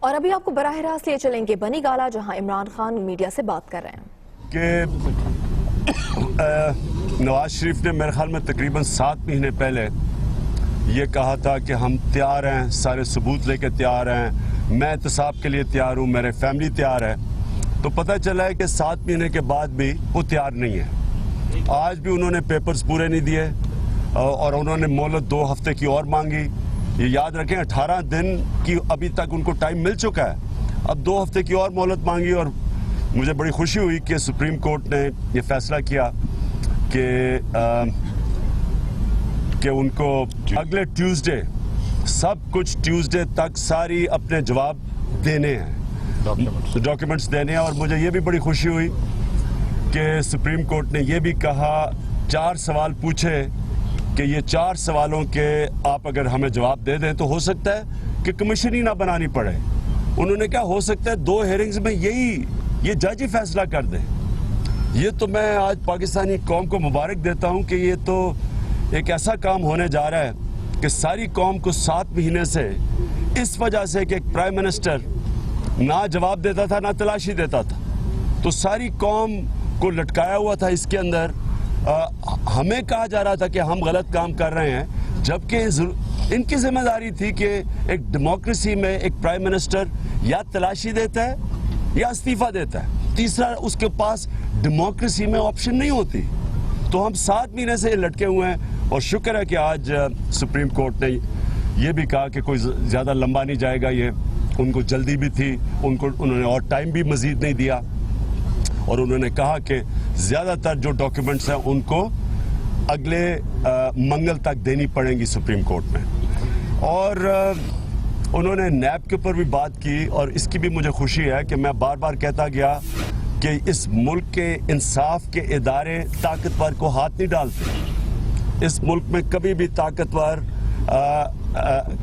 और अभी आपको बराह रास्त ले चलेंगे बनी गाला, जहां इमरान खान मीडिया से बात कर रहे हैं कि नवाज शरीफ ने मेरे ख्याल में तकरीबन 7 महीने पहले ये कहा था कि हम तैयार हैं, सारे सबूत लेके तैयार हैं, मैं एहतसाब के लिए तैयार हूँ, मेरे फैमिली तैयार है। तो पता चला है कि 7 महीने के बाद भी वो तैयार नहीं है। आज भी उन्होंने पेपर्स पूरे नहीं दिए और उन्होंने मोहलत 2 हफ्ते की और मांगी। ये याद रखें 18 दिन की अभी तक उनको टाइम मिल चुका है, अब 2 हफ्ते की और मोहलत मांगी। और मुझे बड़ी खुशी हुई कि सुप्रीम कोर्ट ने ये फैसला किया कि उनको अगले ट्यूसडे, सब कुछ ट्यूसडे तक सारी अपने जवाब देने हैं, डॉक्यूमेंट्स देने हैं। और मुझे ये भी बड़ी खुशी हुई कि सुप्रीम कोर्ट ने ये भी कहा, 4 सवाल पूछे कि ये 4 सवालों के आप अगर हमें जवाब दे दें तो हो सकता है कि कमीशन ही ना बनानी पड़े। उन्होंने क्या हो सकता है 2 हेयरिंग्स में ये जज ही फैसला कर दे। ये तो मैं आज पाकिस्तानी कौम को मुबारक देता हूं कि ये तो एक ऐसा काम होने जा रहा है कि सारी कौम को 7 महीने से इस वजह से कि एक प्राइम मिनिस्टर ना जवाब देता था ना तलाशी देता था, तो सारी कौम को लटकाया हुआ था। इसके अंदर हमें कहा जा रहा था कि हम गलत काम कर रहे हैं, जबकि इनकी जिम्मेदारी थी कि एक डेमोक्रेसी में एक प्राइम मिनिस्टर या तलाशी देता है या इस्तीफा देता है, तीसरा उसके पास डेमोक्रेसी में ऑप्शन नहीं होती। तो हम 7 महीने से लटके हुए हैं और शुक्र है कि आज सुप्रीम कोर्ट ने ये भी कहा कि कोई ज़्यादा लंबा नहीं जाएगा। ये उनको जल्दी भी थी, उन्होंने और टाइम भी मजीद नहीं दिया और उन्होंने कहा कि ज़्यादातर जो डॉक्यूमेंट्स हैं उनको अगले मंगल तक देनी पड़ेंगी सुप्रीम कोर्ट में। और उन्होंने नैब के ऊपर भी बात की और इसकी भी मुझे खुशी है कि मैं बार बार कहता गया कि इस मुल्क के इंसाफ के इदारे ताकतवर को हाथ नहीं डालते। इस मुल्क में कभी भी ताकतवर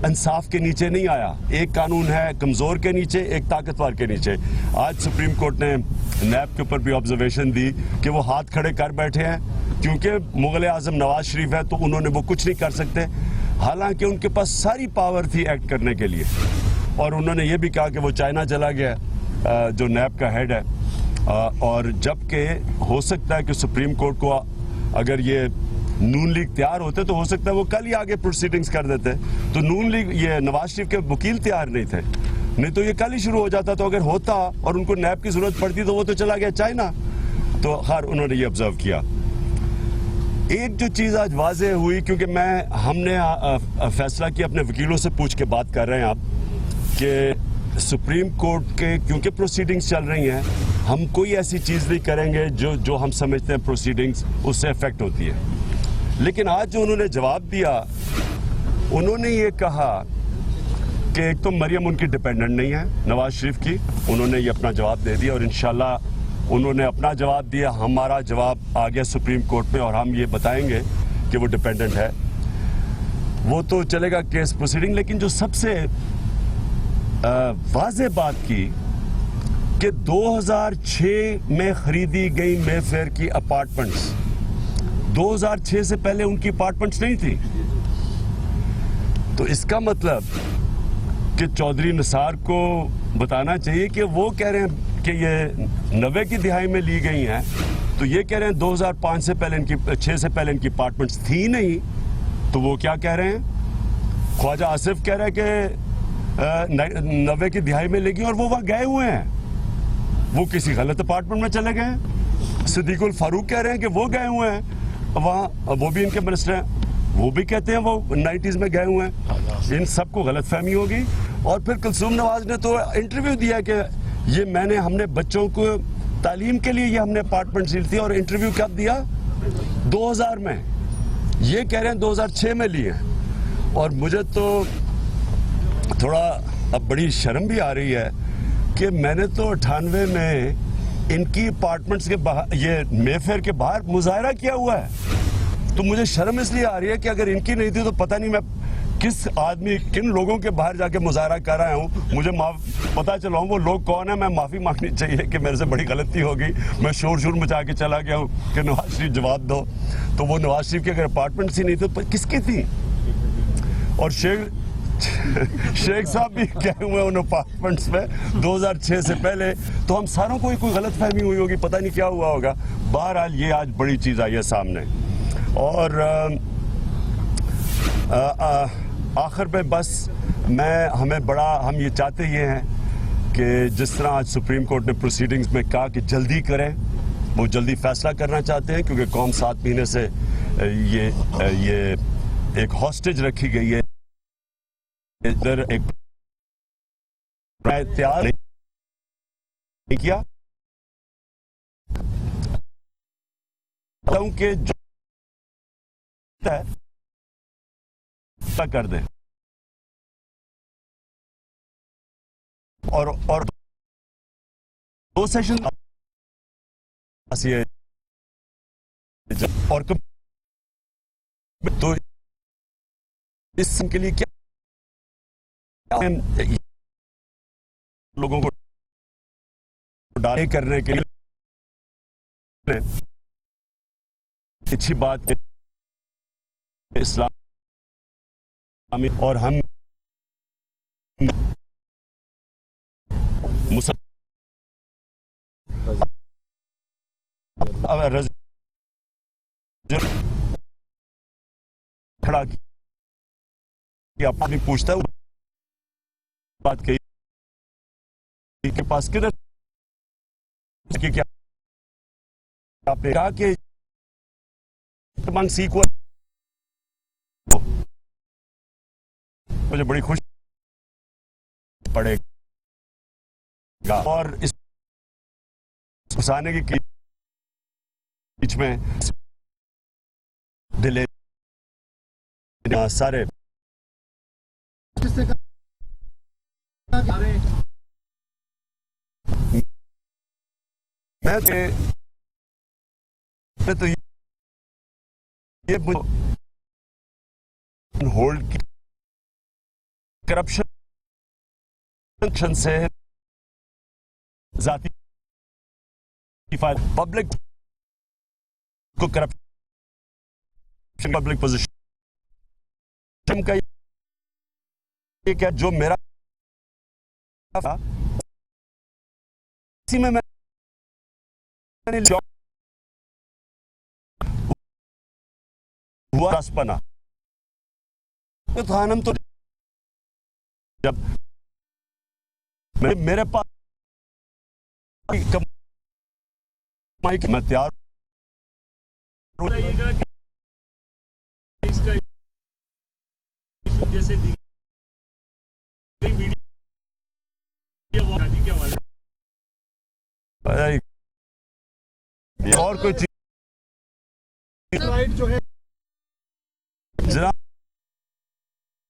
इंसाफ के नीचे नहीं आया। एक कानून है कमज़ोर के नीचे, एक ताकतवर के नीचे। आज सुप्रीम कोर्ट ने नैब के ऊपर भी ऑब्जर्वेशन दी कि वो हाथ खड़े कर बैठे हैं क्योंकि मुग़ल आज़म नवाज शरीफ है तो उन्होंने वो कुछ नहीं कर सकते, हालांकि उनके पास सारी पावर थी एक्ट करने के लिए। और उन्होंने ये भी कहा कि वो चाइना चला गया जो नैब का हेड है, और जबकि हो सकता है कि सुप्रीम कोर्ट को अगर ये नून लीग तैयार होते तो हो सकता है वो कल ही आगे प्रोसीडिंग्स कर देते। तो नून लीग, ये नवाज शरीफ के वकील तैयार नहीं थे, नहीं तो ये कल ही शुरू हो जाता। तो अगर होता और उनको नैब की जरूरत पड़ती तो वो तो चला गया चाइना। तो खैर उन्होंने ये ऑब्जर्व किया। एक जो चीज़ आज वाज़ेह हुई, क्योंकि हमने फैसला किया, अपने वकीलों से पूछ के बात कर रहे हैं आप कि सुप्रीम कोर्ट के क्योंकि प्रोसीडिंग्स चल रही हैं, हम कोई ऐसी चीज़ नहीं करेंगे जो हम समझते हैं प्रोसीडिंग्स उससे इफेक्ट होती है। लेकिन आज जो उन्होंने जवाब दिया, उन्होंने ये कहा कि एक तो मरियम उनकी डिपेंडेंट नहीं है नवाज शरीफ की, उन्होंने ये अपना जवाब दे दिया और इंशाल्लाह उन्होंने अपना जवाब दिया, हमारा जवाब आ गया सुप्रीम कोर्ट में और हम ये बताएंगे कि वो डिपेंडेंट है। वो तो चलेगा केस प्रोसीडिंग। लेकिन जो सबसे वाज़ेह बात की कि 2006 में खरीदी गई मेफेयर की अपार्टमेंट्स, 2006 से पहले उनकी अपार्टमेंट्स नहीं थी। तो इसका मतलब कि चौधरी निसार को बताना चाहिए कि वो कह रहे हैं कि ये 90 की दिहाई में ली गई हैं, तो ये कह रहे हैं 2005 से पहले इनकी 6 से पहले इनकी अपार्टमेंट्स थी नहीं। तो वो क्या कह रहे हैं, ख्वाजा आसिफ कह रहे हैं कि 90 की दिहाई में लेगी और वो वहाँ गए हुए हैं, वो किसी गलत अपार्टमेंट में चले गए। सिद्दीकुल फारूक कह रहे हैं कि वो गए हुए हैं वहाँ, वो भी इनके मिनिस्टर हैं, वो भी कहते हैं वो 90s में गए हुए हैं। इन सबको गलत फहमी होगी। और फिर कुलसूम नवाज ने तो इंटरव्यू दिया कि ये हमने बच्चों को तालीम के लिए ये हमने अपार्टमेंट ली थी, और इंटरव्यू कब दिया, 2000 में। ये कह रहे हैं 2006 में लिए। और मुझे तो थोड़ा अब बड़ी शर्म भी आ रही है कि मैंने तो 98 में इनकी अपार्टमेंट्स के बाहर, ये मेफेयर के बाहर मुजाहरा किया हुआ है। तो मुझे शर्म इसलिए आ रही है कि अगर इनकी नहीं थी तो पता नहीं मैं किन लोगों के बाहर जाके मुजाहरा कर रहा हूँ। मुझे पता चला वो लोग कौन है, मैं माफ़ी मांगनी चाहिए कि मेरे से बड़ी गलती होगी, मैं शोर मचा के चला गया हूँ कि नवाज शरीफ जवाब दो। तो वो नवाज शरीफ की अगर अपार्टमेंट्स ही नहीं तो किसकी थी। और शेख शेख साहब भी गए हुए हैं उन अपार्टमेंट्स में 2006 से पहले, तो हम सारों को ही कोई गलत फहमी हुई होगी, पता नहीं क्या हुआ होगा। बहरहाल ये आज बड़ी चीज आई है सामने। और आखिर में बस हम ये चाहते ये हैं कि जिस तरह आज सुप्रीम कोर्ट ने प्रोसीडिंग्स में कहा कि जल्दी करें, वो जल्दी फैसला करना चाहते हैं, क्योंकि कौम 7 महीने से ये एक हॉस्टेज रखी गई है। इधर एक तैयार नहीं किया कि जो कर दें और 2 सेशन और तो इस के लिए क्या लोगों को डाले करने के लिए अच्छी बात है इस्लामी, और हम खड़ा किया, अपनी पूछता है बात कही के पास किधर क्या आपने कहा कि सीक्वल मुझे बड़ी खुशी पड़ेगा। और इस घुसाने के बीच में डिले सारे मैं तो ये होल्ड की करप्शन से जाती पब्लिक को करप्शन पब्लिक पोजीशन का ये क्या जो मेरा था इसी में मैंने हुआ रसपना तो थानम तो जब मेरे पास कमाई की मैं तैयार इसका जैसे और कोई चीज जो है जनाब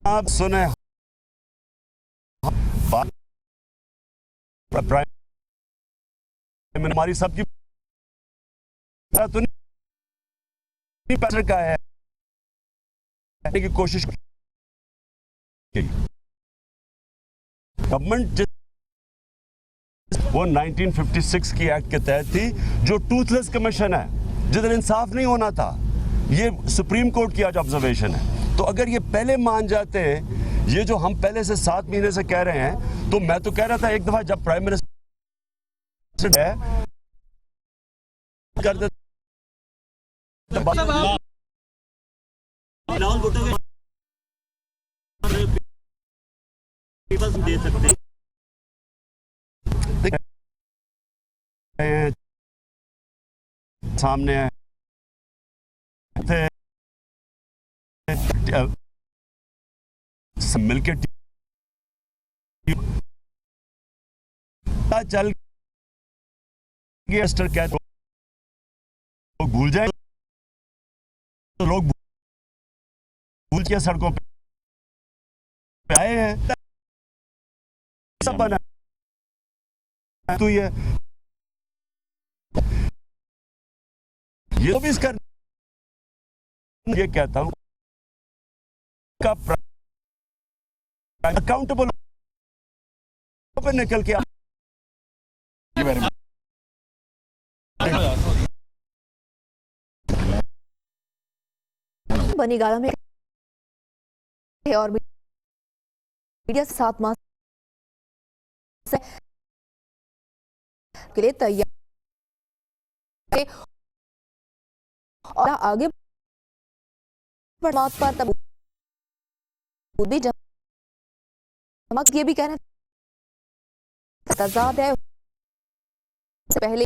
आप सुने हमारी सबकी तो नहीं पैसे का है की कोशिश की गवर्नमेंट वो 1956 की एक्ट के तहत थी जो टूथलेस कमीशन है, जिधर इंसाफ नहीं होना था। ये सुप्रीम कोर्ट की आज ऑब्जर्वेशन है। तो अगर ये पहले मान जाते हैं, ये जो हम पहले से 7 महीने से कह रहे हैं, तो मैं तो कह रहा था एक दफा जब प्राइम मिनिस्टर है कर दे दे सकते सामने मिलकर चल गेस्टर कहते लोग भूल जाए, तो लोग भूल के सड़कों पे आए हैं सब बना तो ये भी इसका ये कहता हूं का अकाउंटेबल पे निकल के बनीगाला में और भी मीडिया से 7 माह से के लिए तैयार और आगे बात पर तब भी ये भी कहना तजाद है। पहले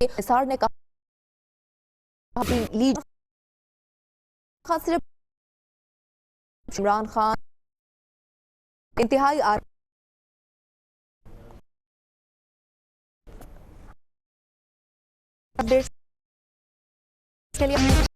निसार ने कहा लीड खास सिर्फ इमरान खान इंतहाई अपडेट्स के लिए